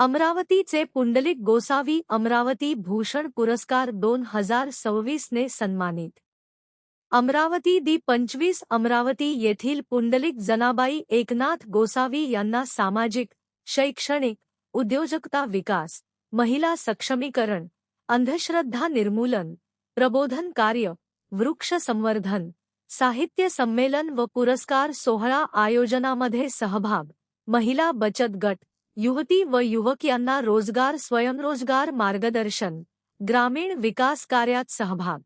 अमरावतीचे पुंडलिक गोसावी अमरावती भूषण पुरस्कार 2026 ने सन्मानित। अमरावती दि 25 अमरावती येथील पुंडलिक जनाबाई एकनाथ गोसावी यांना सामाजिक, शैक्षणिक, उद्योजकता विकास, महिला सक्षमीकरण, अंधश्रद्धा निर्मूलन, प्रबोधन कार्य, वृक्ष संवर्धन, साहित्य संमेलन व पुरस्कार सोहळा आयोजनामध्ये सहभाग, महिला बचत गट, युवती व युवक यांना रोजगार स्वयंरोजगार मार्गदर्शन, ग्रामीण विकास कार्यात सहभाग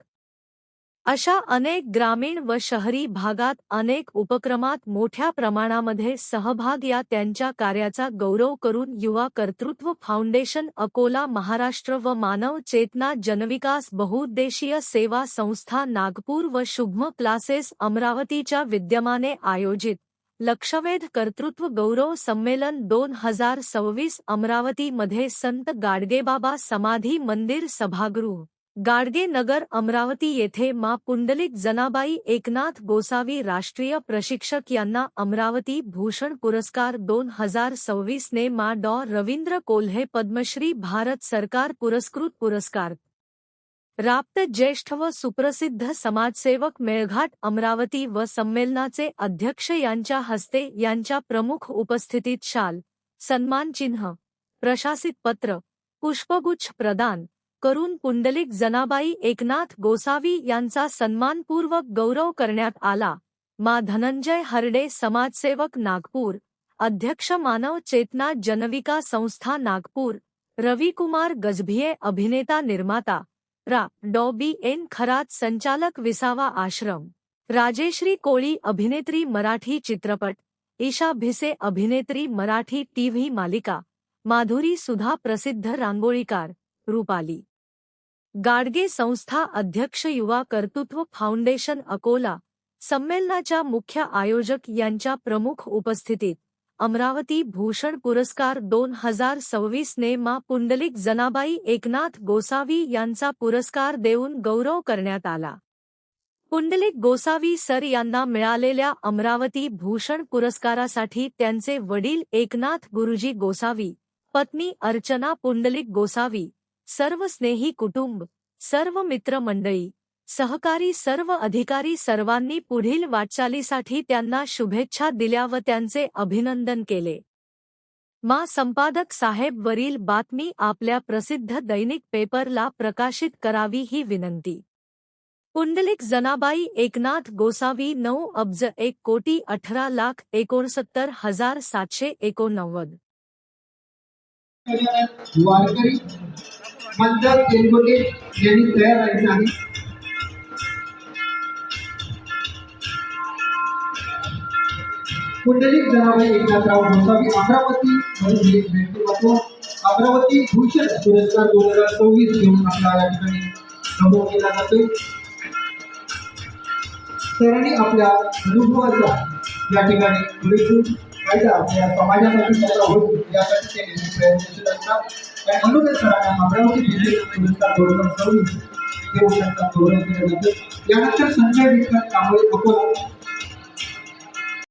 अशा अनेक ग्रामीण व शहरी भागात अनेक उपक्रमात मोठ्या प्रमाणामध्ये सहभाग या त्यांच्या कार्याचा गौरव करून युवा कर्तृत्व फाउंडेशन अकोला महाराष्ट्र व मानव चेतना जनविकास बहुउद्देशीय सेवा संस्था नागपूर व शुभम क्लासेस अमरावतीच्या विद्यमाने आयोजित लक्षवेध कर्तृत्व गौरव संमेलन 2026 अमरावती मध्ये संत गाडगेबाबा समाधी मंदिर सभागृह गाडगे नगर अमरावती येथे मा पुंडलिक जनाबाई एकनाथ गोसावी राष्ट्रीय प्रशिक्षक यांना अमरावती भूषण पुरस्कार 2026 ने मा डॉ रवींद्र कोल्हे पद्मश्री भारत सरकार पुरस्कृत पुरस्कार प्राप्त ज्येष्ठ व सुप्रसिद्ध समाजसेवक मेळघाट अमरावती व संमेलनाचे अध्यक्ष यांच्या हस्ते यांच्या प्रमुख उपस्थितीत शाल, सन्मानचिन्ह, प्रशासित पत्र, पुष्पगुच्छ प्रदान करून पुंडलिक जनाबाई एकनाथ गोसावी यांचा सन्मानपूर्वक गौरव करण्यात आला। मा धनंजय हरडे समाजसेवक नागपूर, अध्यक्ष मानव चेतना जनविकास संस्था नागपूर, रविकुमार गजभिये अभिनेता निर्माता, प्रा. डॉ. बी.एन. खरात संचालक विसावा आश्रम, राजेश्री कोळी अभिनेत्री मराठी चित्रपट, ईशा भिसे अभिनेत्री मराठी टीव्ही मालिका, माधुरी सुधा प्रसिद्ध रांगोळीकार, रूपाली गाडगे संस्था अध्यक्ष युवा कर्तृत्व फाउंडेशन अकोला। संमेलनाच्या मुख्य आयोजक यांच्या प्रमुख उपस्थितीत अमरावती भूषण पुरस्कार 2026 ने मा पुंडलिक जनाबाई एकनाथ गोसावी यांचा पुरस्कार देऊन गौरव करण्यात आला। पुंडलिक गोसावी सर यांना मिळालेल्या अमरावती भूषण पुरस्कारासाठी त्यांचे वडील एकनाथ गुरुजी गोसावी, पत्नी अर्चना पुंडलिक गोसावी, सर्व स्नेही कुटुंब, सर्व मित्र मंडळी, सहकारी सर्व अधिकारी सर्वांनी पुढील वाटचालीसाठी त्यांना शुभेच्छा दिल्या व त्यांचे अभिनंदन केले। मा संपादक साहेब वरील बातमी आपल्या प्रसिद्ध दैनिक पेपरला प्रकाशित करावी ही विनंती। पुंडलिक जनाबाई एकनाथ गोसावी 9 अब्ज 1,18,69,789 वारकरी मंदार तेलगोटे यांनी तयार राहायचं आहे। पुंडलिक जनाबाई एकनाथराव गोसावी अमरावती मधील व्यक्तिमत्व अमरावती भूषण पुरस्कार 2026 घेऊन आपल्या या ठिकाणी गौरव केला जातो। सरांनी आपल्या अनुभवाचा या ठिकाणी पुरेपूर फायदा आपल्या समाजासाठी त्याचा होईल यासाठी ते नेहमी प्रयत्नशील असतात। आणि म्हणूनच सरांना अमरावती भूषण पुरस्कार 2026 घेऊन त्यांचा गौरव केला जातो। यानंतर संजय विठ्ठल कांबळे अकोला